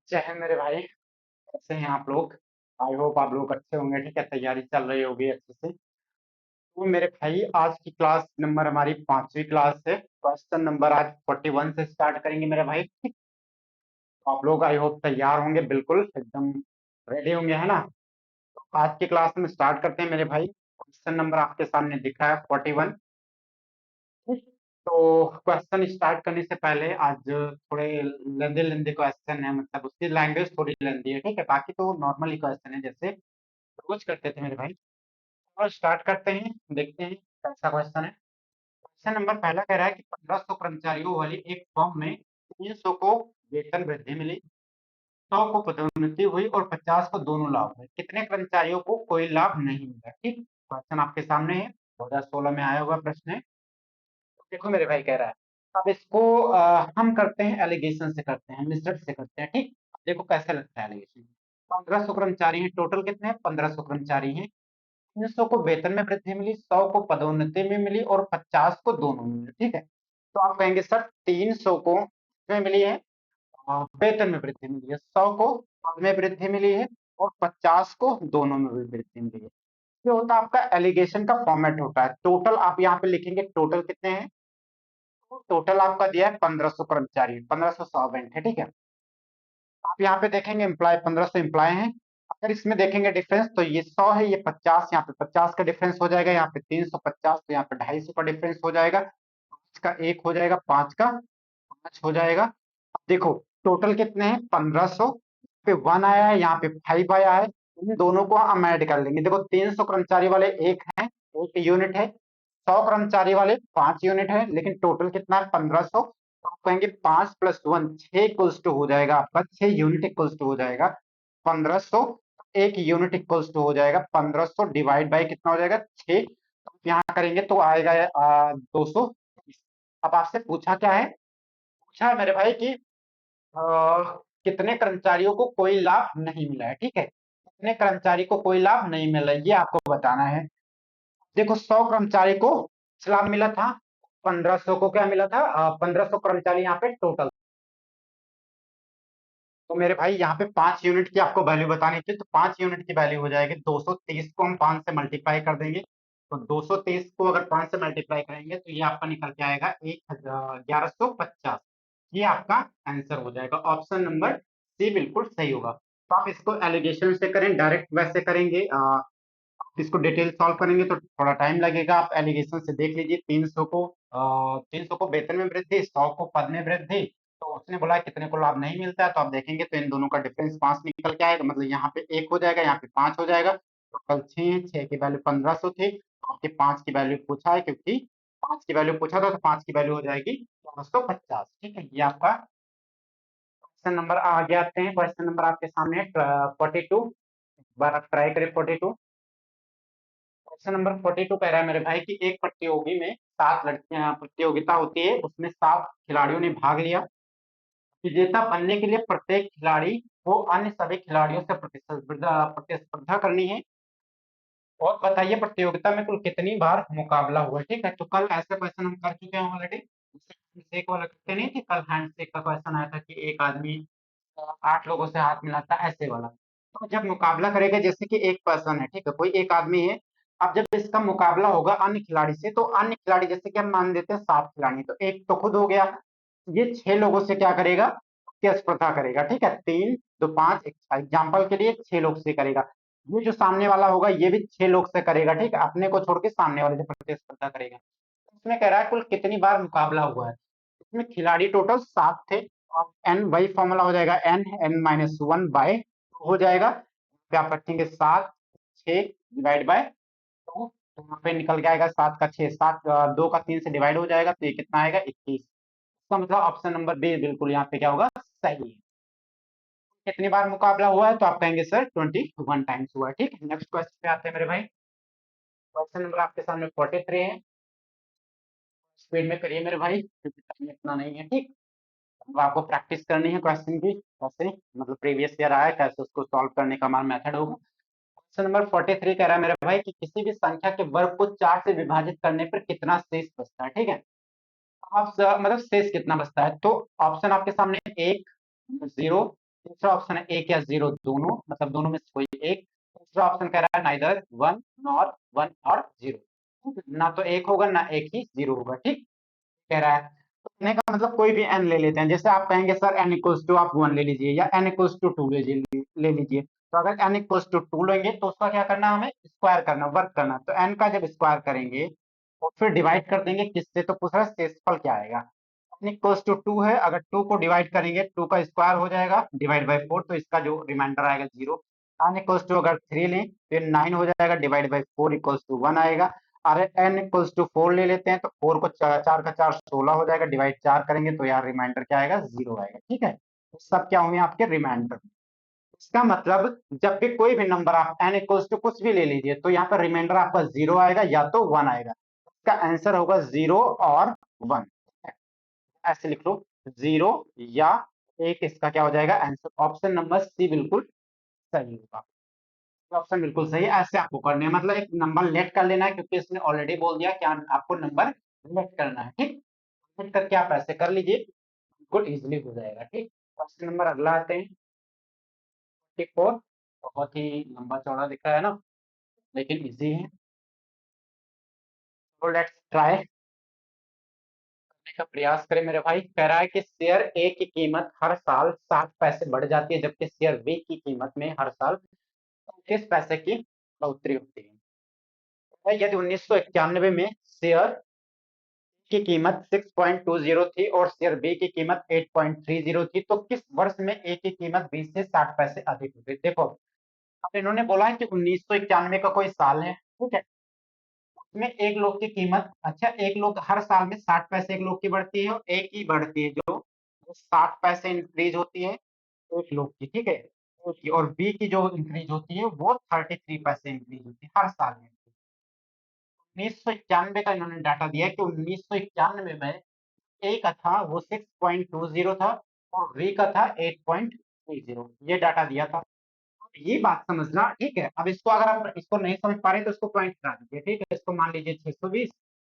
जय हिंद मेरे भाई। कैसे हैं आप लोग? आई होप आप लोग अच्छे होंगे। ठीक है, तैयारी चल रही होगी अच्छे से। तो मेरे भाई, आज की क्लास नंबर हमारी 5वीं क्लास है। क्वेश्चन नंबर आज 41 से स्टार्ट करेंगे मेरे भाई। ठीक, तो आप लोग आई होप तैयार होंगे, बिल्कुल एकदम रेडी होंगे, है ना? तो आज की क्लास में स्टार्ट करते हैं मेरे भाई। क्वेश्चन नंबर आपके सामने दिख रहा है 41। ठीक, तो क्वेश्चन स्टार्ट करने से पहले आज थोड़े लेंदे लेंदे क्वेश्चन है, मतलब उसकी लैंग्वेज थोड़ी लेंदी है। ठीक है, बाकी तो नॉर्मल ही क्वेश्चन है जैसे रोज करते थे मेरे भाई। और स्टार्ट करते हैं, देखते हैं कैसा क्वेश्चन है। क्वेश्चन नंबर पहला कह रहा है कि 1500 कर्मचारियों वाली एक फर्म में 300 को वेतन वृद्धि मिली, 100 को पदोन्नति हुई और 50 को दोनों लाभ हुए। कितने कर्मचारियों को कोई लाभ नहीं मिला? ठीक, क्वेश्चन आपके सामने है, 2016 में आया हुआ प्रश्न है। देखो मेरे भाई, कह रहा है अब इसको हम करते हैं एलिगेशन से, करते हैं मिस्टर से करते हैं। ठीक, देखो कैसे लगता है एलिगेशन। 1500 कर्मचारी हैं, टोटल कितने हैं? 1500 कर्मचारी हैं। 300 को वेतन में वृद्धि मिली, 100 को पदोन्नति में मिली और 50 को दोनों में मिली। ठीक है, तो आप कहेंगे सर 300 को में मिली है, वेतन में वृद्धि मिली है, 100 को पद में वृद्धि मिली है और 50 को दोनों में भी वृद्धि मिली है। ये होता है आपका एलिगेशन का फॉर्मेट होता है। टोटल आप यहाँ पे लिखेंगे, टोटल कितने हैं? तो टोटल आपका दिया है 1500 कर्मचारी, 1500 सर्वेंट है। ठीक है, आप यहाँ पे देखेंगे एम्प्लॉय 1500 एम्प्लॉय हैं। अगर इसमें देखेंगे डिफरेंस, तो ये 100 है, ये 50, यहाँ पे 50 का डिफरेंस हो जाएगा, यहाँ पे 350, तो यहाँ पे 250 का डिफरेंस हो जाएगा। 5 का 1 हो जाएगा, 5 का 5 हो जाएगा। अब देखो टोटल कितने हैं? 1500 पे 1 आया है, यहाँ पे 5 आया है। इन दोनों को हम ऐड कर लेंगे। देखो 300 कर्मचारी वाले एक हैं, एक यूनिट है। 100 कर्मचारी वाले 5 यूनिट है, लेकिन टोटल कितना है? 1500। तो आप कहेंगे 5 + 1 6 इक्वल्स टू हो जाएगा आपका, 6 यूनिट इक्वल्स टू हो जाएगा 1500। एक यूनिट इक्वल्स टू हो जाएगा 1500 डिवाइड बाई कितना हो जाएगा? 6। तो आप यहाँ करेंगे तो आएगा 200। अब आपसे पूछा क्या है? पूछा है मेरे भाई कि कितने कर्मचारियों को कोई लाभ नहीं मिला है। ठीक है, कितने कर्मचारी को कोई लाभ नहीं मिला है, ये आपको बताना है। देखो 100 कर्मचारी को लाभ मिला था, 1500 को क्या मिला था? 1500 कर्मचारी यहाँ पे टोटल। तो मेरे भाई यहाँ पे 5 यूनिट की आपको वैल्यू बतानी थी, तो 5 यूनिट की वैल्यू हो जाएगी 230 को हम 5 से मल्टीप्लाई कर देंगे। तो 230 को अगर 5 से मल्टीप्लाई करेंगे तो ये आपका निकल के आएगा 1150। ये आपका आंसर हो जाएगा। ऑप्शन नंबर सी बिल्कुल सही होगा। तो आप इसको एलिगेशन से करें, डायरेक्ट वैसे करेंगे, इसको डिटेल सॉल्व करेंगे तो थोड़ा टाइम लगेगा। आप एलिगेशन से देख लीजिए, 300 को वेतन में वृद्धि, 100 को पद में वृद्धि। तो उसने बोला कितने को लाभ नहीं मिलता है, तो आप देखेंगे तो इन दोनों का डिफरेंस 5 निकल के आएगा, मतलब यहाँ पे 1 हो जाएगा, यहाँ पे 5 हो जाएगा। टोटल 6 है, 6 की वैल्यू 1500 थी, तो आपके 5 की वैल्यू पूछा है, क्योंकि 5 की वैल्यू पूछा था, तो 5 की वैल्यू हो जाएगी 450। ठीक है, ये आपका क्वेश्चन नंबर। आगे आते हैं, क्वेश्चन नंबर आपके सामने 42। एक बार आप ट्राई करें 42। क्वेश्चन नंबर 42 कह रहा है मेरे भाई कि एक प्रतियोगी में 7 लड़कियां, प्रतियोगिता होती है, उसमें 7 खिलाड़ियों ने भाग लिया। विजेता बनने के लिए प्रत्येक खिलाड़ी को अन्य सभी खिलाड़ियों से प्रतिस्पर्धा प्रतिस्पर्धा करनी है। और बताइए प्रतियोगिता में कुल कितनी बार मुकाबला हुआ? ठीक है, तो कल ऐसे क्वेश्चन हम कर चुके हैं ऑलरेडी। हैंडशेक वाला करते नहीं थे कल? हैंडशेक का क्वेश्चन आया था कि एक आदमी 8 लोगों से हाथ मिलाता है, ऐसे वाला। तो जब मुकाबला करेगा, जैसे कि एक पर्सन है, ठीक है, कोई एक आदमी है। अब जब इसका मुकाबला होगा अन्य खिलाड़ी से, तो अन्य खिलाड़ी जैसे कि हम मान देते हैं 7 खिलाड़ी, तो एक तो खुद हो गया, ये 6 लोगों से क्या करेगा? प्रतिस्पर्धा करेगा। ठीक है, 3 2 5, एग्जाम्पल के लिए 6 लोग से करेगा। ये जो सामने वाला होगा ये भी 6 लोग से करेगा। ठीक है, अपने को छोड़ के सामने वाले से प्रतिस्पर्धा करेगा। इसमें कह रहा है कुल कितनी बार मुकाबला हुआ है। इसमें खिलाड़ी टोटल 7 थे। अब एन वही फॉर्मूला हो जाएगा, n-1 बाय हो जाएगा। पे आप रखेंगे 7, 6 डिवाइड बाय 2, तो यहाँ पे निकल के आएगा 7 का 6, 7 2 का 3 से डिवाइड हो जाएगा, तो ये कितना आएगा? 21। इसका मतलब ऑप्शन नंबर बी बिल्कुल यहाँ पे क्या होगा? सही है। कितनी बार मुकाबला हुआ है? तो आप कहेंगे सर 21 टाइम्स हुआ है। ठीक है, नेक्स्ट क्वेश्चन पे आते हैं मेरे भाई। क्वेश्चन नंबर आपके सामने 43 है। स्पीड में करिए मेरे भाई, क्योंकि टाइम इतना नहीं है। ठीक, अब आपको प्रैक्टिस करनी है क्वेश्चन की, कैसे मतलब प्रीवियस ईयर आया, कैसे उसको सॉल्व करने का हमारा मेथड होगा। क्वेश्चन नंबर 43 कह रहा है मेरे भाई कि किसी भी संख्या के वर्ग को 4 से विभाजित करने पर कितना शेष बचता है। ठीक है, आप मतलब शेष कितना बचता है, तो ऑप्शन आपके सामने 1, 0, तीसरा ऑप्शन है 1 या 0 दोनों, मतलब दोनों में से कोई एक। तीसरा ऑप्शन कह रहा है नाइदर 1 नॉर 1 और 0, ना तो 1 होगा ना एक ही 0 होगा, ठीक कह रहा है। तो कहने का मतलब कोई भी n ले लेते हैं, जैसे आप कहेंगे सर n इक्वल्स टू आप 1 ले लीजिए या n इक्वल्स टू 2 ले लीजिए। तो अगर n इक्वल्स टू 2 लेंगे तो उसका क्या करना, हमें स्क्वायर करना, वर्क करना। तो n का जब स्क्वायर करेंगे तो फिर डिवाइड कर देंगे किससे, तो पूछ रहा है शेषफल क्या आएगा। n इक्वल्स टू 2 है, अगर 2 को डिवाइड करेंगे 2 का स्क्वायर हो जाएगा डिवाइड बाई 4, तो इसका जो रिमाइंडर आएगा 0। n इक्वल्स टू अगर 3 लें तो ये 9 हो जाएगा डिवाइड बाई 4 इक्वल्स टू 1 आएगा। अरे n इक्वल्स टू 4 ले लेते हैं तो 4 को 4 का 4 16 हो जाएगा, डिवाइड 4 करेंगे तो यार रिमाइंडर क्या आएगा, 0 आएगा, ठीक है। तो सब क्या होंगे आपके रिमाइंडर। इसका मतलब जब भी कोई भी नंबर आप n इक्वल्स टू कुछ भी ले लीजिए तो यहाँ पर रिमाइंडर आपका 0 आएगा या तो 1 आएगा। इसका आंसर होगा 0 और 1, ऐसे लिख लो 0 या 1, इसका क्या हो जाएगा आंसर। ऑप्शन नंबर सी बिल्कुल सही होगा, ऑप्शन बिल्कुल सही है। ऐसे आपको करने है, मतलब एक नंबर लेट कर लेना है, क्योंकि इसने ऑलरेडी बोल दिया कि आपको नंबर लेट करना है, ठीक। लेट करके आप ऐसे कर लीजिए, बिल्कुल इजीली हो जाएगा, ठीक। क्वेश्चन नंबर अगला आते हैं 44। बहुत ही लंबा चौड़ा दिख रहा है ना, लेकिन इजी है। तो लेट्स ट्राई करने का प्रयास करें मेरे भाई। कह रहा है कि शेयर ए की कीमत हर साल 60 पैसे बढ़ जाती है, जबकि शेयर बी की कीमत में हर साल 30 पैसे की बढ़ोतरी होती है। यदि 1991 में शेयर की कीमत 6.20 थी और शेयर बी की कीमत 8.30 थी, तो किस वर्ष में ए की कीमत 20 से 60 पैसे अधिक हो गई। देखो अब इन्होंने बोला है कि 1991 का कोई साल है, ठीक है। उसमें एक लोग की कीमत, अच्छा एक लोग हर साल में 60 पैसे एक लोग की बढ़ती है और एक ही बढ़ती है जो 60 पैसे इंक्रीज होती है एक लोग की, ठीक है। और बी की जो इंक्रीज होती है वो 33 पैसे इंक्रीज होती है हर साल में। 1991 का इन्होंने डाटा दिया है कि 1991 में ए का था वो 6.20 था और बी का था 8.30, ये डाटा दिया था। ये बात समझना, ठीक है। अब इसको अगर आप इसको नहीं समझ पा रहे तो इसको पॉइंट हटा दीजिए, ठीक है। इसको मान लीजिए 620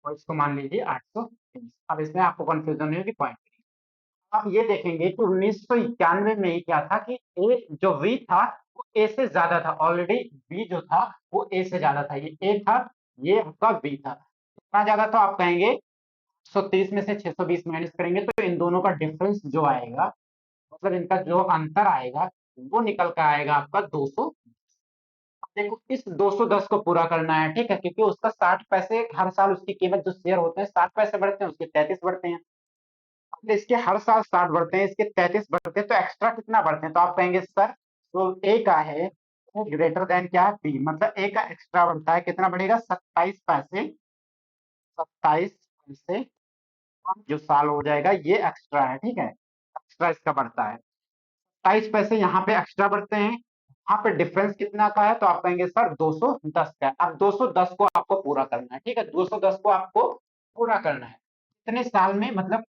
और इसको मान लीजिए 830। अब इसमें आपको कंफ्यूजन नहीं होगी, पॉइंट। आप ये देखेंगे कि 1991 में ही क्या था कि ए जो वी था वो ए से ज्यादा था, ऑलरेडी बी जो था वो ए से ज्यादा था। ये ए था, ये आपका बी था। इतना ज्यादा तो आप कहेंगे 130 में से 620 माइनस करेंगे तो इन दोनों का डिफरेंस जो आएगा, मतलब इनका जो अंतर आएगा वो निकल कर आएगा आपका 200। देखो इस 210 को पूरा करना है, ठीक है, क्योंकि उसका 60 पैसे हर साल उसकी कीमत जो शेयर होते हैं 60 पैसे बढ़ते हैं, उसके 33 बढ़ते हैं। अब इसके हर साल 60 बढ़ते हैं, इसके 33 बढ़ते हैं, तो एक्स्ट्रा कितना बढ़ते हैं, तो आप कहेंगे सर तो ए का है ग्रेटर देन क्या है बी, मतलब ए का एक्स्ट्रा बढ़ता है, कितना बढ़ेगा 27 पैसे। 27 पैसे जो साल हो जाएगा ये एक्स्ट्रा है, ठीक है, एक्स्ट्रा इसका बढ़ता है। 27 पैसे यहाँ पे एक्स्ट्रा बढ़ते हैं, यहाँ पे डिफरेंस कितना का है, तो आप कहेंगे सर 210 का है। अब 210 को आपको पूरा करना है, ठीक है, 210 को आपको पूरा करना है। कितने साल में, मतलब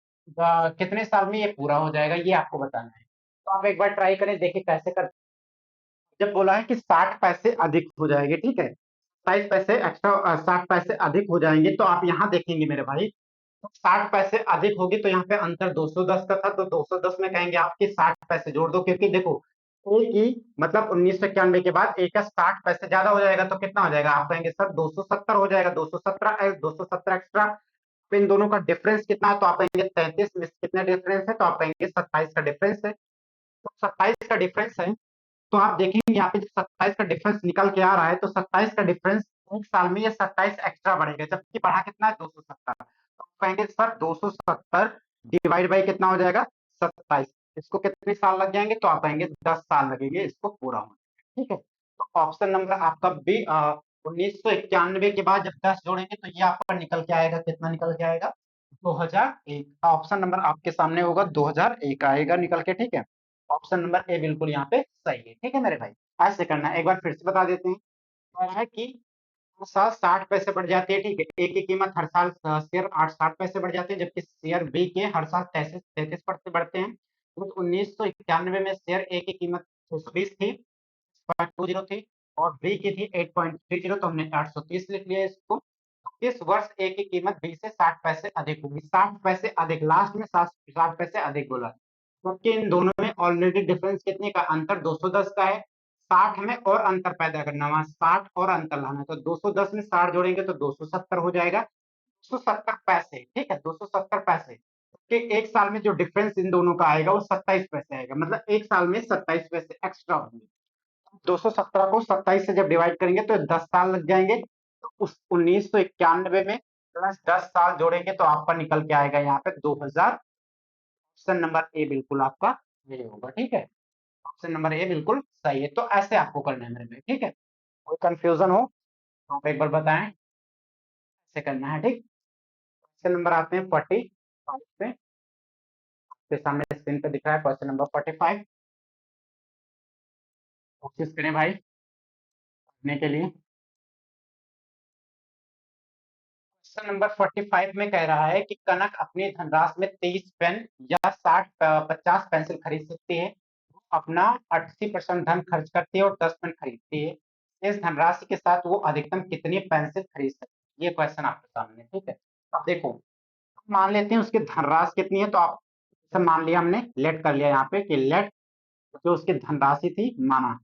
कितने साल में ये पूरा हो जाएगा ये आपको बताना है। तो आप एक बार ट्राई करें, देखिए कैसे कर। जब बोला है कि 60 पैसे अधिक हो जाएंगे, ठीक है, 27 पैसे एक्स्ट्रा 60 पैसे अधिक हो जाएंगे, तो आप यहाँ देखेंगे मेरे भाई, तो 60 पैसे अधिक होगी तो यहाँ पे अंतर 210 का था, तो 210 में कहेंगे आपके 60 पैसे जोड़ दो, क्योंकि देखो ए की मतलब 1991 के बाद ए का 60 पैसे ज्यादा हो जाएगा, तो कितना हो जाएगा, आप कहेंगे सर 270 हो जाएगा, 217 एक्स्ट्रा। तो इन दोनों का डिफरेंस कितना है, तो आप कहेंगे 33 में कितना डिफरेंस है, तो आप कहेंगे 27 का डिफरेंस है। तो 27 का डिफरेंस है, तो आप देखेंगे यहाँ पे 27 का डिफरेंस निकल के आ रहा है, तो 27 का डिफरेंस एक साल में ये 27 एक्स्ट्रा बढ़ेगा, जबकि बढ़ा कितना है 270। तो कहेंगे सर 270 डिवाइड बाई कितना हो जाएगा 27, इसको कितने साल लग जाएंगे, तो आप कहेंगे 10 साल लगेंगे इसको पूरा होने में, ठीक है। तो ऑप्शन नंबर आपका बी 1991 के बाद जब 10 जोड़ेंगे तो ये आपका निकल के आएगा, कितना निकल के आएगा 2001। ऑप्शन नंबर आपके सामने होगा 2001 आएगा निकल के, ठीक है। ऑप्शन नंबर ए बिल्कुल यहाँ पे सही है, ठीक है मेरे भाई। ऐसे करना है, एक बार फिर से बता देते हैं। कह रहा है कि हर साल 60 पैसे बढ़ जाती है, ठीक है, ए की कीमत हर साल शेयर 60 पैसे बढ़ जाते हैं, जबकि शेयर बी के हर साल 33 पैसे बढ़ते हैं। तो 1991 में शेयर ए की कीमत 620 थी, 6.20 थी, और बी की थी 8.30, तो हमने 830 लिख लिया इसको। इस वर्ष ए की कीमत बी से 60 पैसे अधिक होगी, 60 पैसे अधिक, लास्ट में 60 पैसे अधिक बोला। क्योंकि इन दोनों में ऑलरेडी डिफरेंस कितने का, अंतर 210 का है। 60 में और अंतर पैदा करना, वहां 60 और अंतर लाना है, तो 210 में 60 जोड़ेंगे तो 270 हो जाएगा, 270 पैसे, ठीक है, 270 पैसे कि एक साल में जो डिफरेंस इन दोनों का आएगा वो 27 पैसे आएगा, मतलब एक साल में 27 पैसे एक्स्ट्रा होंगे। 217 को 27 से जब डिवाइड करेंगे तो 10 साल लग जाएंगे, तो उस 1991 में प्लस 10 साल जोड़ेंगे तो आपका निकल के आएगा यहाँ पे 2000। ऑप्शन नंबर ए बिल्कुल आपका ये होगा, ठीक है, ऑप्शन नंबर ए बिल्कुल सही है। तो ऐसे आपको करना है मेरे में, ठीक है, कोई कंफ्यूजन हो तो आप एक बार बताएं, ऐसे करना है, ठीक। क्वेश्चन नंबर आते हैं 45 पे, आपके सामने स्क्रीन पे दिख रहा है क्वेश्चन नंबर 45। कोशिश करें भाई पढ़ने के लिए। क्वेश्चन नंबर 45 में कह रहा है कि कनक अपनी धनराशि में 23 पेन या 50 पेंसिल खरीद सकती है। वो अपना 80% धन खर्च करती है और 10 पेन खरीदती है। इस धनराशि के साथ वो अधिकतम कितनी पेंसिल खरीद सकती है, ये क्वेश्चन आपके सामने, ठीक है। अब देखो, मान लेते हैं उसकी धनराशि कितनी है, तो आप सब मान लिया हमने, लेट कर लिया यहाँ पे कि लेट जो उसकी धनराशि थी माना,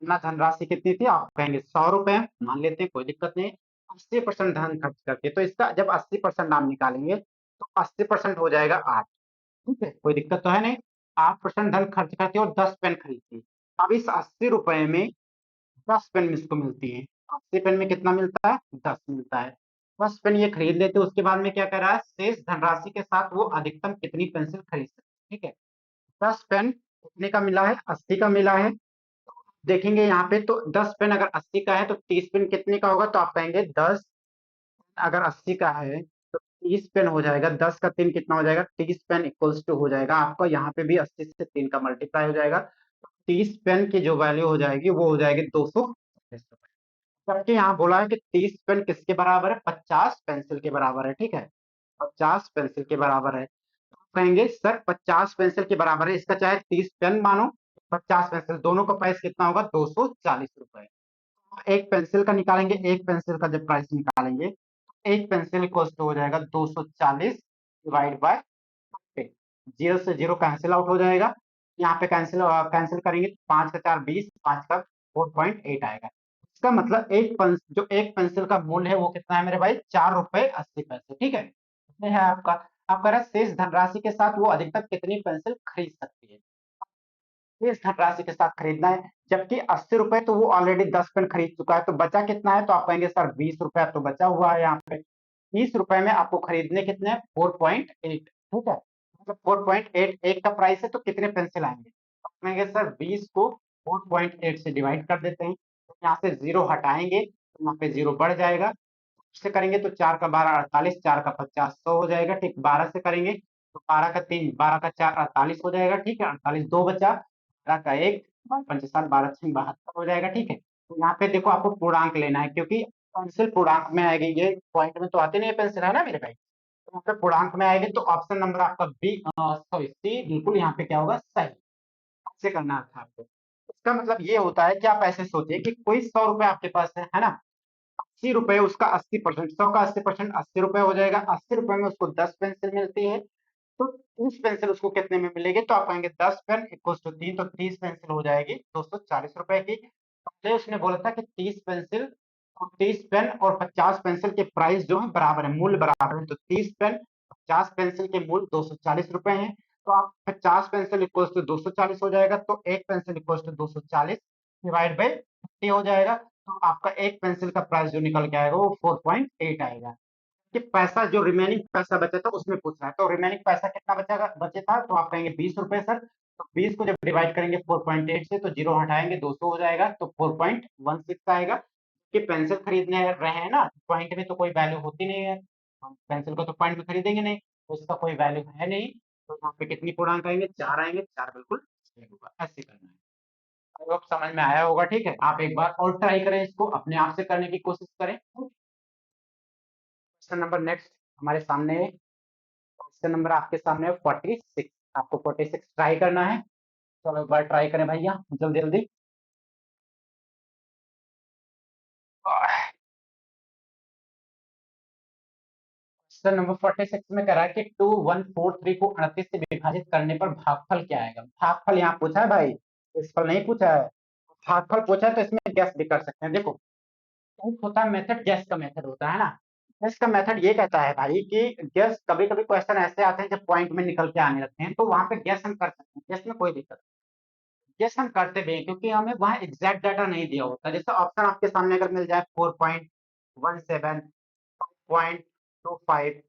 ना धनराशि कितनी थी, आप कहेंगे 100 रुपए, मान लेते हैं, कोई दिक्कत नहीं। 80% धन खर्च करके, तो इसका जब 80% नाम निकालेंगे तो 80% हो जाएगा 8, ठीक है, कोई दिक्कत तो है नहीं। 8% धन खर्च करती है और 10 पेन खरीदती है। अब इस 80 रुपए में 10 पेन इसको मिलती है, 80 पेन में कितना मिलता है, 10 मिलता है। 10 पेन ये खरीद लेते, उसके बाद में क्या कर रहा है, शेष धनराशि के साथ वो अधिकतम कितनी पेंसिल खरीद सकते, ठीक है। 10 पेन कितने का मिला है, 80 का मिला है। देखेंगे यहाँ पे तो 10 पेन अगर 80 का है तो 30 पेन कितने का होगा, तो आप कहेंगे 10 अगर 80 का है तो 30 पेन हो जाएगा, 10 का 3 कितना हो जाएगा, 30 पेन इक्वल्स टू हो जाएगा आपका, यहाँ पे भी 80 से 3 का मल्टीप्लाई हो जाएगा, 30 पेन की जो वैल्यू हो जाएगी वो हो जाएगी 240 रुपए। जबकि यहाँ बोला है कि 30 पेन किसके बराबर है, 50 पेंसिल के बराबर है, ठीक है, 50 पेंसिल के बराबर है। तो कहेंगे सर 50 पेंसिल के बराबर है, इसका चाहे 30 पेन मानो 50 पेंसिल, दोनों का प्राइस कितना होगा, 240 रुपए। एक पेंसिल का निकालेंगे, एक पेंसिल का जब प्राइस निकालेंगे तो एक पेंसिल कॉस्ट हो जाएगा 240 डिवाइड बाय 50। जीरो से जीरो कैंसिल आउट हो जाएगा, यहाँ पे कैंसिल कैंसिल करेंगे, 5 का 4 20, 5 का 4.8 आएगा। इसका मतलब जो एक पेंसिल का मूल्य है वो कितना है मेरे भाई, 4 रुपए 80 पैसे, ठीक है, ये है आपका। आपका रहा शेष धनराशि के साथ वो अधिकतम कितनी पेंसिल खरीद सकती है, इस धनराशि के साथ खरीदना है। जबकि 80 रुपए तो वो ऑलरेडी 10 पेन खरीद चुका है, तो बचा कितना है, तो आप कहेंगे सर 20 रुपया तो बचा हुआ है यहाँ पे। 30 रुपए में आपको खरीदने कितने, 4.8, ठीक है, मतलब 4.8 एक का प्राइस है तो कितने पेंसिल आएंगे, तो आप कहेंगे सर 20 को 4.8 से डिवाइड कर देते हैं, तो यहाँ से जीरो हटाएंगे तो यहाँ पे जीरो बढ़ जाएगा, से करेंगे तो 4 का 12 48, 4 का 50 100 हो जाएगा, ठीक। 12 से करेंगे तो 12 का 3 12 का 4 48 हो जाएगा, ठीक है, 48 दो बचा, 12 का 1 55 12 6 72 हो जाएगा, ठीक है। तो यहाँ पे देखो आपको पूर्णांक लेना है, क्योंकि पेंसिल पूर्णांक में आएगी, ये पॉइंट में तो आती नहीं है पेंसिल, है ना मेरे भाई, तो यहाँ पे पूर्णांक में आएगी, तो ऑप्शन नंबर आपका बी सॉरी सी बिल्कुल यहाँ पे क्या होगा, सही। ऐसे करना था आपको। इसका मतलब ये होता है कि आप ऐसे सोचिए कि कोई 100 रुपए आपके पास है ना, 80 रुपए उसका 80%, 100 का 80%, 80 रुपए हो जाएगा। 80 रुपए में उसको 10 पेंसिल मिलती है, तो 30 पेंसिल उसको कितने में मिलेगी, तो आप कहेंगे 10 पेन इक्वल टू 3, तो 30 पेंसिल हो जाएगी 240 रुपए की। पहले उसने बोला था कि 30 पेंसिल और 30 पेन और 50 पेंसिल के प्राइस जो है बराबर है, मूल्य बराबर है, तो 30 पेन 50 पेंसिल के मूल्य 240 रुपए हैं, तो आप 50 पेंसिल इक्वल टू 240 हो जाएगा, तो एक pencil equal to 240 divide by 50 हो जाएगा, तो आपका एक पेंसिल का प्राइस जो निकल के आएगा वो 4.8 आएगा। कि पैसा जो रिमेनिंग पैसा बचा था उसमें पूछ रहा है, तो रिमेनिंग पैसा कितना बचे था, तो आप कहेंगे 20 रुपए सर, तो 20 को जब डिवाइड करेंगे 4.8 से तो जीरो हटाएंगे 200 हो जाएगा, तो 4.16 आएगा। कि पेंसिल खरीदने रहे हैं ना, पॉइंट में तो कोई वैल्यू होती नहीं है, हम पेंसिल को तो पॉइंट में खरीदेंगे नहीं, तो इसका कोई वैल्यू है नहीं, तो यहाँ पे कितनी पूर्णांक आएंगे, 4 आएंगे, 4 बिल्कुल सही होगा। ऐसे करना है, आई होप समझ में आया होगा, ठीक है। आप एक बार और ट्राई करें, इसको अपने आप से करने की कोशिश करें। क्वेश्चन नंबर नेक्स्ट हमारे सामने, क्वेश्चन नंबर आपके सामने 46, आपको 46 ट्राई करना है। चलो एक बार ट्राई करें भैया, जल्दी जल्दी। क्वेश्चन क्वेश्चन नंबर 46 में कह रहा है कि 2143 को 38 से विभाजित करने पर भागफल क्या आएगा। भागफल यहाँ पूछा है भाई, इसफल नहीं पूछा है। भागफल पूछा है तो इसमें गैस भी कर सकते हैं। देखो एक होता है मेथड, गैस का मेथड होता है ना। गैस का मेथड ये कहता है भाई कि गैस, कभी कभी क्वेश्चन ऐसे आते हैं जब पॉइंट में निकल के आने लगते हैं तो वहां पे गैस हम कर सकते हैं, गैस में कोई दिक्कत नहीं। गैस हम करते भी हैं क्योंकि हमें वहां एग्जैक्ट डाटा नहीं दिया होता। जैसे ऑप्शन आपके सामने अगर मिल जाए 4.17, 5.25,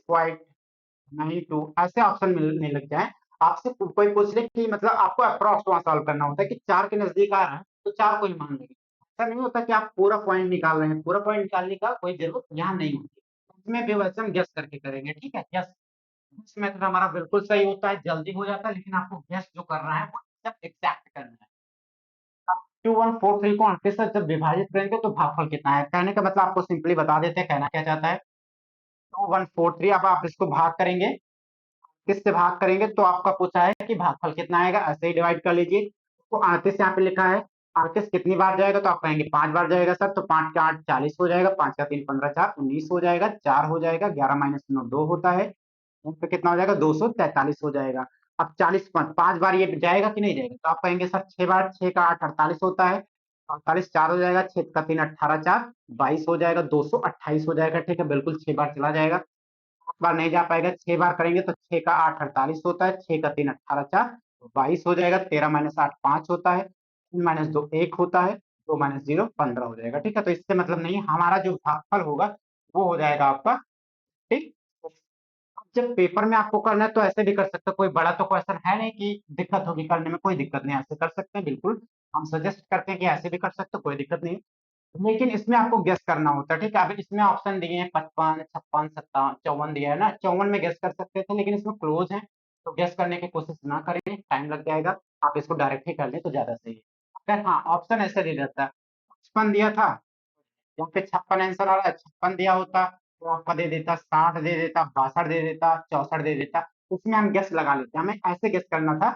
6.92, ऐसे ऑप्शन मिलने लग जाए, आपसे कोई पूछ ले कि मतलब आपको अप्रॉक्स वहां सॉल्व करना होता है कि 4 के नजदीक आ रहा है तो 4 को ही मान लेंगे। ऐसा नहीं होता कि आप पूरा पॉइंट निकाल रहे हैं, पूरा पॉइंट निकालने का कोई जरूरत यहाँ नहीं होती। इसमें भी वैसे हम गेस करके करेंगे, ठीक है। गेस गेस मेथड हमारा बिल्कुल सही होता है, जल्दी हो जाता है, लेकिन आपको गेस जो करना है वो एकदम एग्जैक्ट करना है। 2143 को 38 से जब विभाजित करेंगे तो भागफल कितना है, कहने का मतलब आपको सिंपली बता देते हैं कहना क्या चाहता है। 2143, अब आप इसको भाग करेंगे, किससे भाग करेंगे तो आपका पूछा है कि भागफल कितना आएगा, ऐसे ही डिवाइड कर लीजिए। तो 38 यहाँ पे लिखा है, 38 कितनी बार जाएगा तो आप कहेंगे 5 बार जाएगा सर, तो 5 का 8 40 हो जाएगा, 5 का 3 15, 4 19 हो जाएगा, 4 हो जाएगा, 11 माइनस 9 2 होता है, तो कितना हो जाएगा 243 हो जाएगा। अब 40 5 बार ये जाएगा कि नहीं जाएगा तो आप कहेंगे सर 6 बार, 6 का 8 48 होता है, 48 4 हो जाएगा, 6 का 3 18, 4 22 हो जाएगा, 228 हो जाएगा, ठीक है बिल्कुल 6 बार चला जाएगा। 7 बार नहीं जा पाएगा, 6 बार करेंगे तो 6 का 8 48 होता है, 6 का 3 18, 4 22 हो जाएगा, 13 माइनस 8 5 होता है, 3 माइनस 2 1 होता है, 2 माइनस 0 15 हो जाएगा, ठीक है। तो इससे मतलब नहीं, हमारा जो भागफल होगा वो हो जाएगा आपका, ठीक। जब पेपर में आपको करना है तो ऐसे भी कर सकते हो, कोई बड़ा तो क्वेश्चन है नहीं कि दिक्कत होगी करने में, कोई दिक्कत नहीं, ऐसे कर सकते हैं बिल्कुल। हम सजेस्ट करते हैं कि ऐसे भी कर सकते हो, कोई दिक्कत नहीं। लेकिन इसमें आपको गेस करना होता है, ठीक है। अब इसमें ऑप्शन दिए हैं 55, 56, 57, 54 दिया है ना, 54 में गेस कर सकते थे लेकिन इसमें क्लोज है, तो गेस करने की कोशिश ना करें, टाइम लग जाएगा। आप इसको डायरेक्ट ही कर लें तो ज्यादा सही है। अगर हाँ ऑप्शन ऐसे दे देता है, 55 दिया था, यहाँ पे 56 आंसर आ रहा है, 56 दिया होता तो आपका दे देता 60, दे देता 62, दे देता 64, दे देता, उसमें हम गेस लगा लेते हैं। हमें ऐसे गेस करना था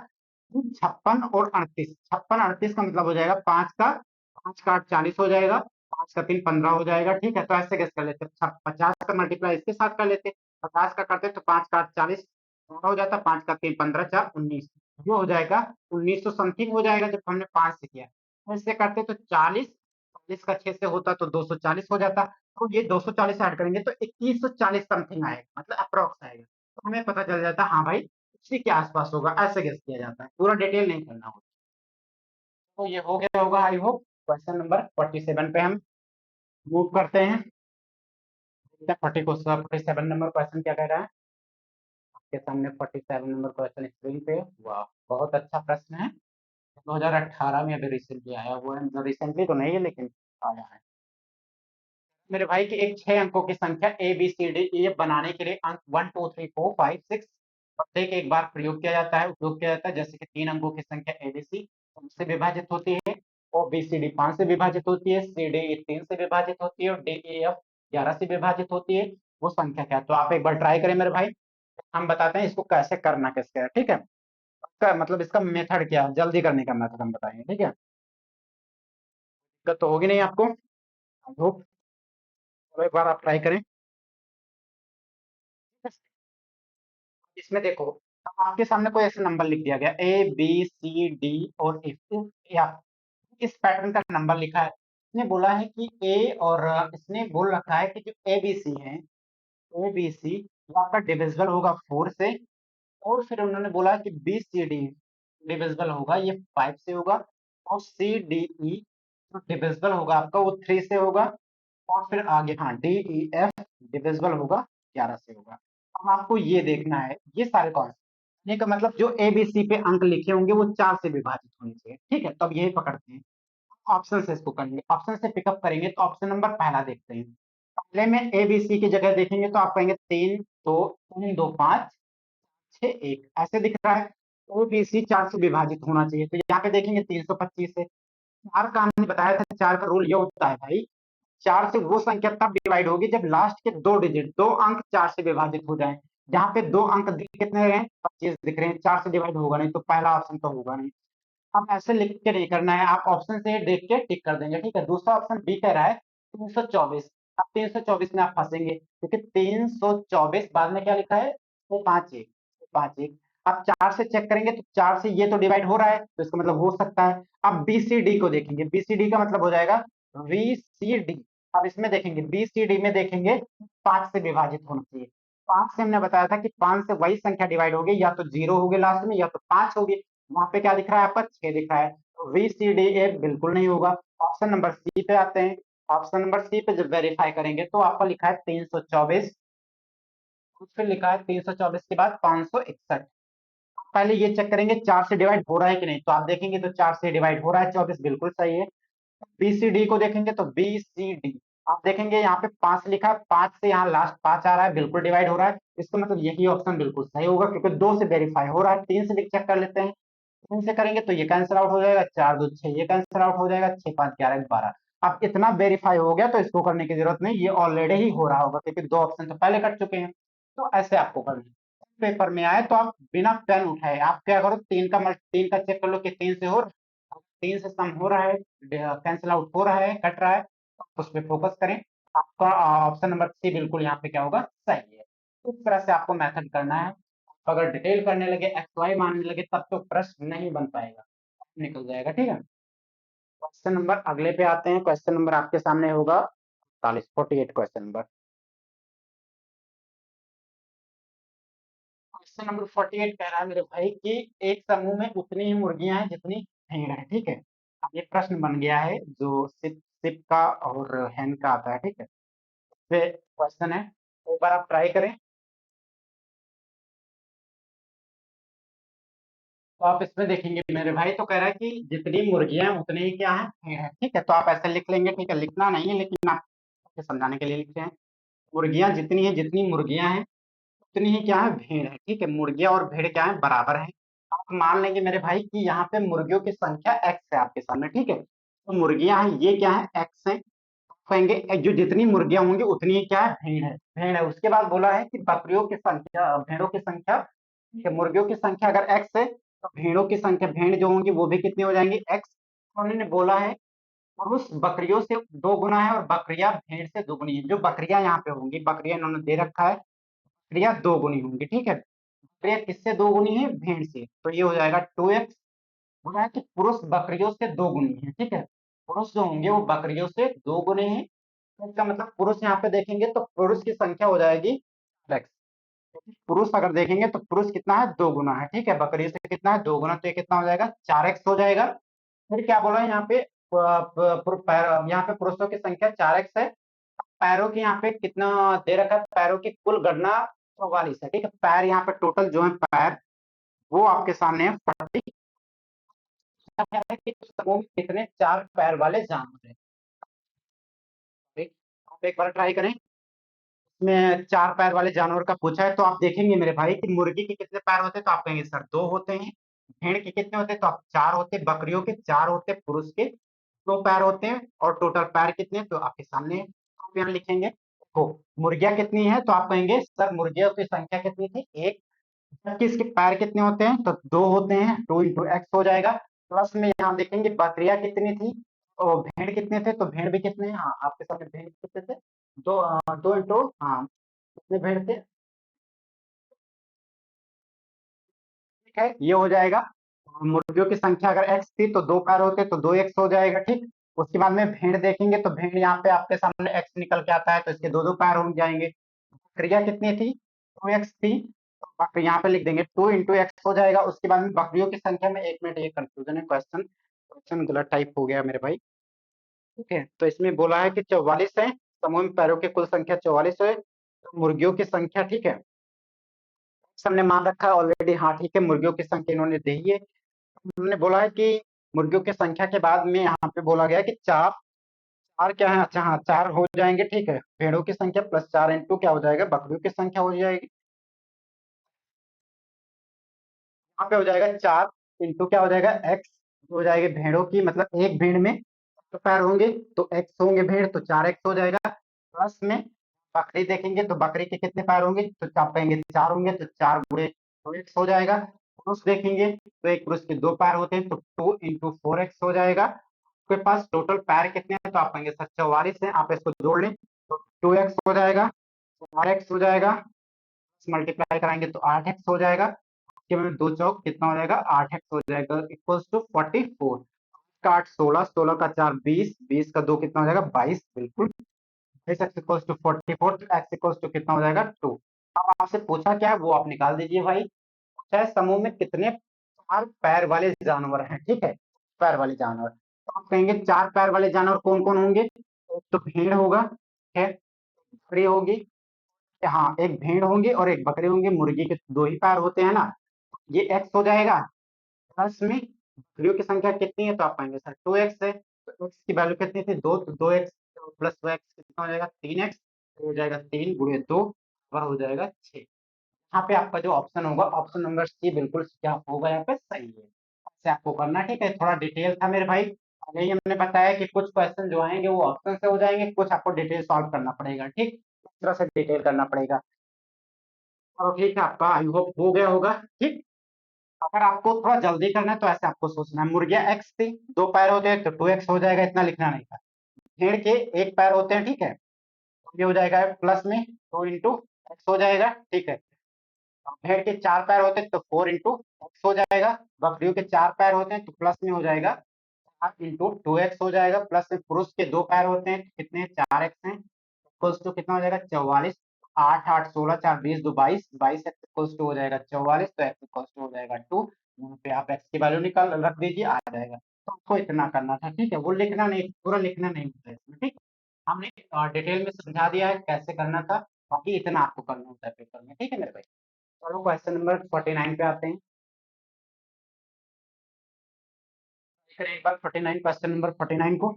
56 और 38, 56 38 का मतलब हो जाएगा 5 का 8 40 हो जाएगा, 5 का 3 15 हो जाएगा, ठीक है। तो ऐसे गेस कर लेते, 50 का मल्टीप्लाई इसके साथ कर लेते, 50 का करते तो 5 का 8 40 हो जाता, 5 का 3 15, 4 19, जो हो जाएगा 1900 समथिंग हो जाएगा जब हमने 5 से किया। ऐसे करते तो 40, 40 का 6 से होता तो 240 हो जाता, तो ये 240 ऐड करेंगे तो 2140 समथिंग आएगा, मतलब अप्रोक्स आएगा। तो हमें पता चल जाता हाँ भाई उसी के आसपास होगा, ऐसे गेस किया जाता है, पूरा डिटेल नहीं करना होता। तो ये हो गया होगा आई होप। क्वेश्चन नंबर 47 पे हम मूव करते हैं। 47 नंबर क्वेश्चन क्या कह रहा है आपके सामने, 47 नंबर क्वेश्चन स्क्रीन पे। वाह बहुत अच्छा प्रश्न है, 2018 में अभी रिसेंटली आया हुआ है, मतलब रिसेंटली तो नहीं है लेकिन आया है। मेरे भाई की एक 6 अंकों की संख्या ए बी सी डी ये बनाने के लिए अंक 1 2 3 4 5 6 प्रत्येक एक बार प्रयोग किया जाता है, उपयोग किया जाता है। जैसे कि 3 अंकों की संख्या ए बी सी से विभाजित होती है, और बी सी डी 5 से विभाजित होती है, सी डी 3 से विभाजित होती है, और डी ई एफ 11 से विभाजित होती है, वो संख्या क्या है। तो आप एक बार ट्राई करें मेरे भाई, हम बताते हैं इसको कैसे करना कैसे है, ठीक है। इसका मतलब इसका मेथड क्या है, जल्दी करने का मेथड हम बताएंगे, ठीक है। दिक्कत तो होगी नहीं आपको, आई होप। चलो एक बार आप ट्राई करें। इसमें देखो, अब आपके सामने कोई ऐसा नंबर लिख दिया गया ए बी सी डी और एफ, या इस पैटर्न का नंबर लिखा है। इसने बोला है कि ए, और इसने बोल रखा है कि जो ए बी सी है, ए बी सी आपका डिविजिबल होगा 4 से, और फिर उन्होंने बोला कि बी सी डी डिविजिबल होगा ये 5 से होगा, और सी डी ई जो डिविजिबल होगा आपका वो 3 से होगा, और फिर आगे हाँ डी ई एफ डिविजिबल होगा 11 से होगा। अब आपको ये देखना है ये सारे कॉन्सेप्ट, ये का मतलब जो ए बी सी पे अंक लिखे होंगे वो 4 से विभाजित होने चाहिए, ठीक है। तब यही पकड़ते हैं, ऑप्शन से इसको करेंगे, ऑप्शन से पिकअप करेंगे तो ऑप्शन नंबर पहला देखते हैं। पहले में ए बी सी की जगह देखेंगे तो आप कहेंगे 3 2 6 1 ऐसे दिख रहा है, ओ बी सी 4 से विभाजित होना चाहिए, तो यहाँ पे देखेंगे 325 से। 4 का हमने बताया था, 4 का रूल ये होता है भाई, 4 से वो संख्या तब डिवाइड होगी जब लास्ट के 2 डिजिट 2 अंक 4 से विभाजित हो जाए। जहाँ पे 2 अंक कितने रहे 25 दिख रहे हैं, 4 से डिवाइड होगा नहीं, तो पहला ऑप्शन तो होगा नहीं। अब ऐसे लिख के नहीं करना है, आप ऑप्शन से देख के टिक कर देंगे, ठीक है। दूसरा ऑप्शन बी कह रहा है 324, अब 324 में आप फंसेंगे क्योंकि 324 बाद में क्या लिखा है, वो 5 1 5 1। अब 4 से चेक करेंगे तो 4 से ये तो डिवाइड हो रहा है, तो इसका मतलब हो सकता है। अब बीसीडी को देखेंगे, बीसीडी का मतलब हो जाएगा वीसीडी। अब इसमें देखेंगे, बीसीडी में देखेंगे 5 से विभाजित होना चाहिए। 5 से हमने बताया था कि 5 से वही संख्या डिवाइड होगी, या तो 0 होगी लास्ट में, या तो 5 होगी। वहां पे क्या दिख रहा है आपका, 6 दिख रहा है, तो वीसीडी ए बिल्कुल नहीं होगा। ऑप्शन नंबर सी पे आते हैं। ऑप्शन नंबर सी पे जब वेरीफाई करेंगे तो आपका लिखा है 324, फिर लिखा है 324 के बाद 561। पहले ये चेक करेंगे 4 से डिवाइड हो रहा है कि नहीं, तो आप देखेंगे तो 4 से डिवाइड हो रहा है, 24 बिल्कुल सही है। बीसीडी को देखेंगे तो बीसीडी आप देखेंगे यहाँ पे 5 लिखा है, 5 से यहाँ लास्ट 5 आ रहा है, बिल्कुल डिवाइड हो रहा है, इसका मतलब यही ऑप्शन बिल्कुल सही होगा क्योंकि 2 से वेरीफाई हो रहा है। 3 से चेक कर लेते हैं, 3 से करेंगे तो ये कैंसिल आउट हो जाएगा, 4 2 6 ये कैंसिल आउट हो जाएगा, 6 5 11 12। अब इतना वेरीफाई हो गया तो इसको करने की जरूरत नहीं, ये ऑलरेडी ही हो रहा होगा क्योंकि 2 ऑप्शन तो पहले कट चुके हैं। तो ऐसे आपको करना है। पेपर में आए तो आप बिना पेन उठाए आप क्या करो, 3 का चेक कर लो कि 3 से हो रहा है, 3 से सम हो रहा है, कैंसिल आउट हो रहा है, कट रहा है, तो उस पर फोकस करें। आपका ऑप्शन नंबर सी बिल्कुल यहाँ पे क्या होगा, सही है। इस तरह से आपको मेथड करना है। अगर डिटेल करने लगे, एक्स वाई मानने लगे, तब तो प्रश्न नहीं बन पाएगा, निकल जाएगा। ठीक है, क्वेश्चन नंबर अगले पे आते हैं। क्वेश्चन नंबर आपके सामने होगा 48 क्वेश्चन नंबर। क्वेश्चन नंबर 48 कह रहा है मेरे भाई कि एक समूह में उतनी ही मुर्गियां हैं जितनी भेड़ है। ठीक है, अब ये प्रश्न बन गया है जो सिप सिप का और हैन का आता है। ठीक है, क्वेश्चन है, एक बार आप ट्राई करें। तो आप इसमें देखेंगे मेरे भाई, तो कह रहा है कि जितनी मुर्गियां हैं उतनी ही क्या है, भेड़ है। ठीक है, तो आप ऐसे लिख लेंगे। ठीक है, लिखना नहीं है लेकिन आपको समझाने के लिए लिखते हैं। मुर्गियां जितनी है, जितनी मुर्गियां हैं उतनी ही क्या है, भेड़ है। ठीक है, मुर्गियां और भेड़ क्या है, बराबर है। आप मान लेंगे मेरे भाई कि यहाँ पे मुर्गियों की संख्या एक्स है आपके सामने। ठीक है, तो मुर्गियां हैं, ये क्या है, एक्स है। कहेंगे जो जितनी मुर्गियां होंगी उतनी ही क्या है, भेड़ है, भेड़ है। उसके बाद बोला है कि बकरियों की संख्या, भेड़ों की संख्या। ठीक है, मुर्गियों की संख्या अगर एक्स है तो भेड़ों की संख्या, भेड़ जो होंगी वो भी कितनी हो जाएंगी, एक्स। उन्होंने बोला है पुरुष बकरियों से 2 गुना है और बकरियां भेड़ से 2 गुनी है। जो बकरियां यहाँ पे होंगी, बकरियां इन्होंने दे रखा है, बकरियां 2 गुनी होंगी। ठीक है, बकरियां किससे 2 गुनी है, भेड़ से, तो ये हो जाएगा 2x। बोला है कि पुरुष बकरियों से 2 गुनी है। ठीक है, पुरुष जो होंगे वो बकरियों से 2 गुने हैं, तो इसका मतलब पुरुष यहाँ पे देखेंगे तो पुरुष की संख्या हो जाएगी x। पुरुष अगर देखेंगे तो पुरुष कितना है, 2 गुना है। ठीक है, बकरी से कितना है, 2 गुना, तो ये कितना हो जाएगा, 4x हो जाएगा। फिर क्या बोला है यहाँ पे, यहाँ पे पुरुषों की संख्या 4x है। पैरों की यहाँ पे कितना दे रखा है, पैरों की कुल गणना 44 है। ठीक है, पैर यहाँ पे टोटल जो है पैर, वो आपके सामने है 40। है कि उस समूह में कितने 4 पैर वाले जानवर हैं। ठीक, आप एक बार ट्राई करें। इसमें 4 पैर वाले जानवर का पूछा है, तो आप देखेंगे मेरे भाई कि मुर्गी के कितने पैर होते हैं, तो आप कहेंगे सर 2 होते हैं। भेड़ के कितने होते हैं, तो आप 4 होते हैं। बकरियों के 4 होते हैं, पुरुष के 2 पैर होते हैं, और टोटल पैर कितने हैं, तो आपके सामने है। आप यहाँ लिखेंगे। तो मुर्गियां कितनी है, तो आप कहेंगे सर मुर्गियों की संख्या कितनी थी, 1। जबकि इसके पैर कितने होते हैं, तो 2 होते हैं, 2 इंटू एक्स हो जाएगा। प्लस में यहाँ देखेंगे बकरियां कितनी थी और भेड़ कितने थे, तो भेड़ भी कितने हैं, हाँ आपके सामने भेड़ कितने थे, 2 इंटू, हाँ कितने भेड़ थे। ठीक है, ये हो जाएगा। मुर्गियों की संख्या अगर एक्स थी तो 2 पैर होते तो 2x हो जाएगा। ठीक, उसके बाद में भेड़ देखेंगे तो भेड़ यहाँ पे आपके सामने एक्स निकल के आता है, तो इसके 2 2 पैर हो जाएंगे। बकरियां कितनी थी, 2x थी, तो यहाँ पे लिख देंगे 2 इंटू एक्स हो जाएगा। उसके बाद में बकरियों की संख्या में, 1 मिनट ये कंफ्यूजन है, क्वेश्चन क्वेश्चन गलत टाइप हो गया मेरे भाई। ठीक है, तो इसमें बोला है कि 44 है, समूह में पैरों की कुल संख्या 44 है, तो मुर्गियों की संख्या, ठीक है, सबने मान रखा है ऑलरेडी। हाँ ठीक है, मुर्गियों की संख्या इन्होंने दी है। उन्होंने बोला है कि मुर्गियों की संख्या के बाद में यहाँ पे बोला गया है कि 4 4 क्या है, अच्छा हाँ 4 हो जाएंगे। ठीक है, भेड़ों की संख्या प्लस 4 इंटू क्या हो जाएगा, बकरियों की संख्या हो जाएगी। यहाँ पे हो जाएगा 4 इंटू क्या हो जाएगा, एक्स हो जाएगी भेड़ों की, मतलब एक भेड़ में तो पैर होंगे, तो एक्स होंगे भेड़, तो 4x हो जाएगा। प्लस में बकरी देखेंगे तो बकरी के कितने पैर होंगे, तो आप कहेंगे 4 होंगे, तो 4 गुणे 2x हो जाएगा। पुरुष देखेंगे तो एक पुरुष के 2 पैर होते हैं, तो 2 इंटू 4x हो जाएगा। आपके पास टोटल पैर कितने हैं, तो आप कहेंगे सर 44 है, आप इसको जोड़ लें तो 2x हो जाएगा, 4x हो जाएगा, मल्टीप्लाई कराएंगे तो 8x हो जाएगा, उसके बाद 2 चौक कितना हो जाएगा, 8x हो जाएगा, इक्वल्स टू 44। का 8 16, 16 का 4 20, 20 का 2 कितना हो जाएगा, 22, बिल्कुल। x इक्वल्स टू 44, तो x इक्वल्स टू कितना हो जाएगा, 2। अब आपसे पूछा क्या है वो आप निकाल दीजिए भाई। चाहे समूह में कितने 4 पैर वाले जानवर हैं, ठीक है, पैर वाले जानवर, तो आप कहेंगे 4 पैर वाले जानवर कौन कौन होंगे। एक तो भेड़ होगा, ठीक है, बकरी होगी, हाँ एक भेड़ होंगी और एक बकरी होंगी, मुर्गी के 2 ही पैर होते हैं ना, ये x हो जाएगा। प्लस में बकरियों की संख्या कितनी है, तो आप पाएंगे सर 2x है, तो x की वैल्यू कितनी थी, 2, तो 2x प्लस 2x कितना हो जाएगा, 3x, तो हो जाएगा 3 गुणे 2, वह हो जाएगा 6। यहाँ पे आपका जो ऑप्शन होगा, ऑप्शन नंबर सी बिल्कुल क्या होगा, यहाँ पे सही है। ऐसे आपको करना, ठीक है, थोड़ा डिटेल था मेरे भाई, पहले ही हमने बताया कि कुछ क्वेश्चन जो आएंगे वो ऑप्शन से हो जाएंगे, कुछ आपको डिटेल सॉल्व करना पड़ेगा, ठीक, इस तरह से डिटेल करना पड़ेगा। चलो ठीक है, आपका आई होप हो गया होगा, ठीक। अगर आपको थोड़ा जल्दी करना है तो ऐसे आपको सोचना है, मुर्गिया एक्स थी, 2 पैर होते हैं तो 2x हो जाएगा, इतना लिखना नहीं था। भेड़ के 1 पैर होते हैं, ठीक है, तो ये हो जाएगा प्लस में 2 इंटू एक्स हो जाएगा, ठीक है। और भेड़ के 4 पैर होते हैं तो 4 इंटू एक्स हो जाएगा। बकरियों के 4 पैर होते हैं तो प्लस में हो जाएगा 8 इंटू 2x हो जाएगा। प्लस में पुरुष के 2 पैर होते हैं तो कितने 4x हैं, इक्वल्स टू कितना हो जाएगा 44। 8 8 16 4 20 2 22, 22 एक्स इक्वल्स टू हो जाएगा 44, तो एक्स इक्वल्स टू हो जाएगा 2। यहाँ पे आप एक्स की वैल्यू निकाल रख दीजिए, आ जाएगा। तो आपको इतना करना था, ठीक है, वो लिखना नहीं, पूरा लिखना नहीं होता है इसमें, ठीक। हमने डिटेल में समझा दिया है कैसे करना था, बाकी इतना आपको करना होता है पेपर में, ठीक है मेरे भाई। चलो क्वेश्चन नंबर 49 पे आते हैं। एक बार 49, क्वेश्चन नंबर 49 को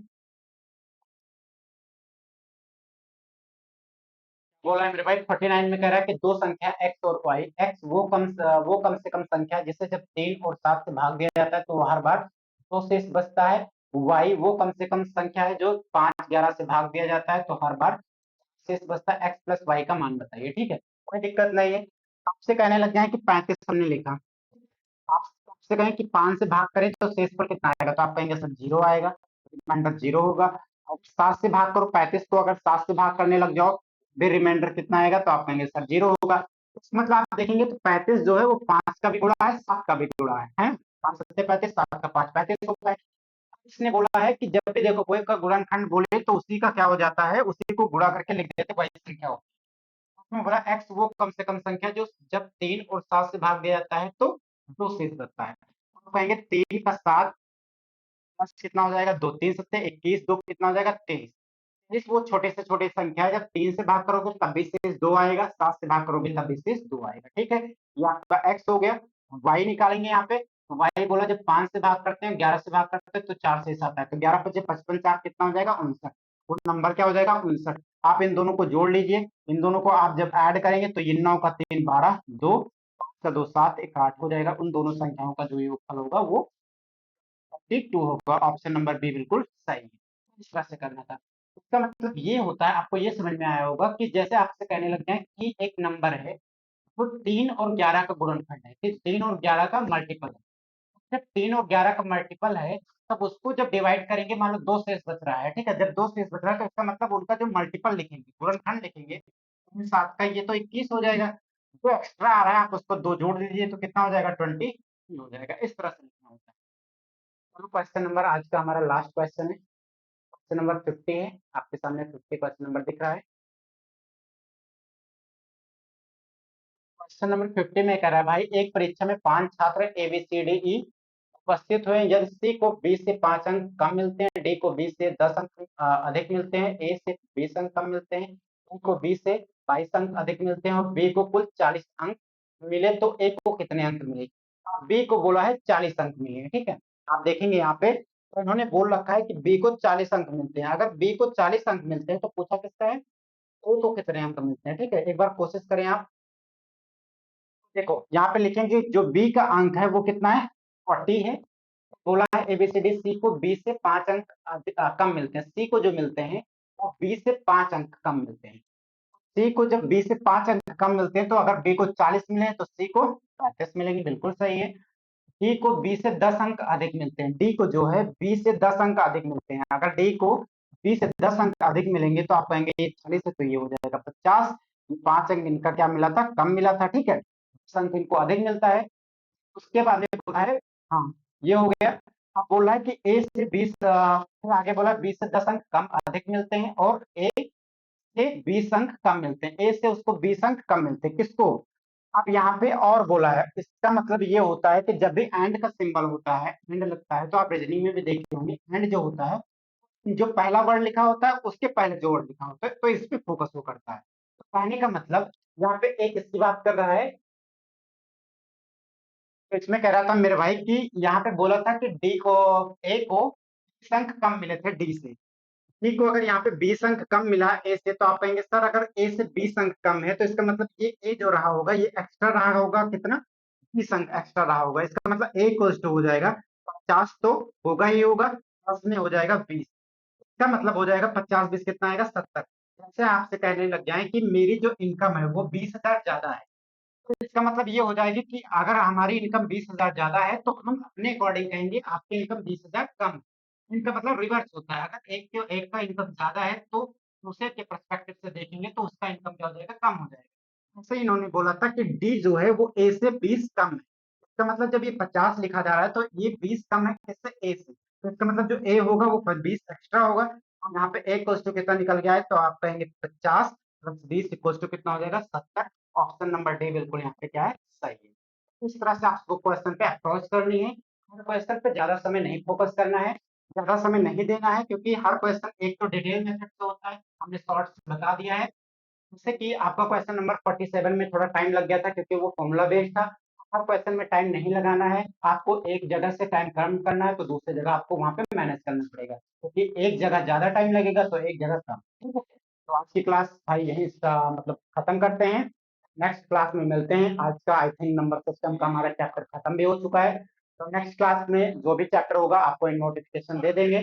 बोला है मेरे भाई। 49 में कह रहा है कि दो संख्या x और y, x वो कम से कम संख्या है जिसे जब 3 और 7 से भाग दिया जाता है तो हर बार 2 शेष बचता है। y वो कम से कम संख्या है जो 5 11 से भाग दिया जाता है तो हर बार शेष बचता है। x प्लस y का मान बताइए, ठीक है, कोई दिक्कत नहीं है। आपसे कहने लग जाए कि 35 हमने लिखा, आप आपसे कहें कि 5 से भाग करें तो शेष पर कितना आएगा, तो आप कहेंगे सर 0 आएगा, रिमाइंडर 0 होगा। अब 7 से भाग करो 35 को, अगर 7 से भाग करने लग जाओ फिर रिमाइंडर कितना आएगा, तो आप कहेंगे सर 0 होगा। इसका मतलब आप देखेंगे तो 35 जो है वो 5 का भी गुणा है, 7 का भी गुणा है, 5 7 35, 7 का 5 35 होगा। इसने बोला है कि जब भी देखो कोई का गुणनखंड बोले तो उसी का क्या हो जाता है, उसी को गुणा करके लिख देते वही संख्या हो। उसमें बोला एक्स वो कम से कम संख्या जो जब 3 और 7 से भाग दिया जाता है तो 2 शेष बचता है। तो कहेंगे 3 का 7 प्लस कितना हो जाएगा, 2 3 सत्ते 21, 2 कितना हो जाएगा 23। इस वो छोटे से छोटी संख्या है, जब 3 से भाग करोगे तब भी शेष 2 आएगा, 7 से भाग करोगे तब भी शेष 2 आएगा, ठीक है। ये आपका x हो गया। y निकालेंगे यहाँ पे, तो y बोला जब 5 से भाग करते हैं 11 से भाग करते हैं तो 4 शेष आता है, तो 11 पचे 55, 4 कितना हो जाएगा 59। वो नंबर क्या हो जाएगा 59। आप इन दोनों को जोड़ लीजिए, इन दोनों को आप जब ऐड करेंगे तो ये 9 का 3 12, 2 5 का 2 7, 1 8 हो जाएगा। उन दोनों संख्याओं का जो योगफल होगा वो 42 होगा। ऑप्शन नंबर बी बिल्कुल सही है। इस तरह से करना था। इसका मतलब ये होता है, आपको ये समझ में आया होगा कि जैसे आपसे कहने लग जाए कि एक नंबर है वो 3 और 11 का गुणनखंड है, फिर 3 और 11 का मल्टीपल है। जब 3 और 11 का मल्टीपल है तब उसको जब डिवाइड करेंगे, मान लो 2 शेष बच रहा है, ठीक है, जब 2 शेष बच रहा है तो इसका मतलब उनका जो मल्टीपल लिखेंगे, गुणनखंड लिखेंगे, 7 का ये तो 21 हो जाएगा। जो एक्स्ट्रा आ रहा है आप उसको 2 जोड़ दीजिए तो कितना हो जाएगा 20 हो जाएगा। इस तरह से लिखना होता है। चलो क्वेश्चन नंबर आज का हमारा लास्ट क्वेश्चन है, क्वेश्चन नंबर 50 है, आपके सामने 50 क्वेश्चन नंबर दिख रहा है। क्वेश्चन नंबर 50 में कह रहा है भाई एक परीक्षा में 5 छात्र A B C D E उपस्थित हुए, यदि सी को 20 से 5 अंक कम मिलते हैं, डी को 20 से 10 अंक अधिक मिलते हैं, ए से 20 अंक कम मिलते हैं, सी को 20 से 22 अंक अधिक मिलते हैं और बी को कुल 40 अंक मिले तो ए को कितने अंक मिले। बी को बोला है 40 अंक मिले हैं, ठीक है। आप देखेंगे यहाँ पे तो उन्होंने बोल रखा है कि बी को 40 अंक मिलते हैं। अगर बी को 40 अंक मिलते हैं तो पूछा किसका है, ए को कितने अंक मिलते हैं, ठीक है। एक बार कोशिश करें आप, देखो यहाँ पे लिखेंगे जो बी का अंक है वो कितना है 40 है। बोला है एबीसीडी सी को 20 से 5 अंक कम मिलते हैं, सी को जो मिलते हैं वो 20 से 5 अंक कम मिलते हैं। सी को जब 20 से 5 अंक कम मिलते हैं तो अगर बी को 40 मिले तो सी को 35 मिलेंगे, बिल्कुल सही है। डी को 20 से 10 अंक अधिक मिलते हैं, डी को जो है 20 से 10 अंक अधिक मिलते हैं। अगर डी को 20 से 10 अंक अधिक मिलेंगे तो आप कहेंगे ये 40 है तो ये हो जाएगा 50। 5 अंक इनका क्या मिला था, कम मिला था, ठीक है, 10 अंक इनको अधिक मिलता है। उसके बाद ये बोला है, हाँ ये हो गया। अब बोला है कि ए से 20 फिर आगे बोला 20 से 10 अंक कम अधिक मिलते हैं और ए से 20 अंक कम मिलते हैं, ए से उसको 20 अंक कम मिलते हैं, किसको। अब यहाँ पे और बोला है, इसका मतलब ये होता है कि जब भी एंड का सिंबल होता है, एंड लगता है, तो आप रीजनिंग में भी देखे होंगे, एंड जो होता है, जो पहला वर्ड लिखा होता है उसके पहले जो वर्ड लिखा होता है, तो इस पे फोकस वो करता है। तो कहने का मतलब यहाँ पे एक इसकी बात कर रहा है, तो इसमें कह रहा था मेरे भाई कि यहाँ पे बोला था कि डी को, ए को 20 अंक कम मिले थे डी से। डी को अगर यहाँ पे 20 अंक कम मिला ए से, तो आप कहेंगे सर अगर ए से 20 अंक कम है तो इसका मतलब ये ए जो रहा होगा ये एक्स्ट्रा रहा होगा कितना, 20 अंक एक्स्ट्रा रहा होगा। इसका मतलब ए इक्वल्स टू हो जाएगा 50, तो होगा ही होगा, प्लस में हो जाएगा 20। इसका मतलब हो जाएगा 50 20 कितना आएगा 70। जैसे आपसे कहने लग जाए कि मेरी जो इनकम है वो 20,000 ज्यादा है, तो इसका मतलब ये हो जाएगी कि अगर हमारी इनकम 20,000 ज्यादा है तो हम अपने अकॉर्डिंग कहेंगे आपकी इनकम 20,000 कम। इनका मतलब रिवर्स होता है, अगर एक का इनकम ज्यादा है तो दूसरे के पर्सपेक्टिव से देखेंगे तो उसका इनकम क्या हो जाएगा, कम हो जाएगा। जैसे इन्होंने बोला था कि डी जो है वो ए से 20 कम है, इसका मतलब जब ये 50 लिखा जा रहा है तो ये 20 कम है किससे, ए से, तो इसका मतलब जो ए होगा वो 20 एक्स्ट्रा होगा। और यहाँ पे ए इक्वल्स टू कितना निकल गया है, तो आप कहेंगे 50 प्लस 20 इक्वल्स टू कितना हो जाएगा 70। ऑप्शन नंबर डी बिल्कुल यहाँ पे क्या है, सही है। इस तरह से आपको क्वेश्चन पे अप्रोच करनी है, हर क्वेश्चन पे ज्यादा समय नहीं फोकस करना है, ज्यादा समय नहीं देना है, क्योंकि हर क्वेश्चन एक तो डिटेल मेथड से होता है, हमने शॉर्ट्स बता दिया है। जैसे कि आपका क्वेश्चन नंबर 47 में थोड़ा टाइम लग गया था क्योंकि वो फॉर्मूला बेस्ड था। हर क्वेश्चन में टाइम नहीं लगाना है, आपको एक जगह से टाइम कम करना है तो दूसरी जगह आपको वहां पे मैनेज करना पड़ेगा, क्योंकि एक जगह ज्यादा टाइम लगेगा तो एक जगह कम, ठीक है। तो आज की क्लास भाई यही इसका मतलब खत्म करते हैं, नेक्स्ट क्लास में मिलते हैं। आज का आई थिंक नंबर सिस्टम का हमारा चैप्टर खत्म भी हो चुका है, तो नेक्स्ट क्लास में जो भी चैप्टर होगा आपको नोटिफिकेशन दे देंगे।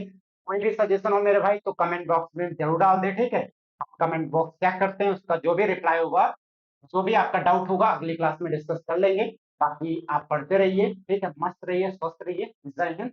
कोई भी सजेशन हो मेरे भाई तो कमेंट बॉक्स में जरूर डाल दे, ठीक है। कमेंट बॉक्स चेक करते हैं, उसका जो भी रिप्लाई होगा, जो भी आपका डाउट होगा अगली क्लास में डिस्कस कर लेंगे। बाकी आप पढ़ते रहिए, ठीक है, मस्त रहिए, स्वस्थ रहिए, जय हिंद।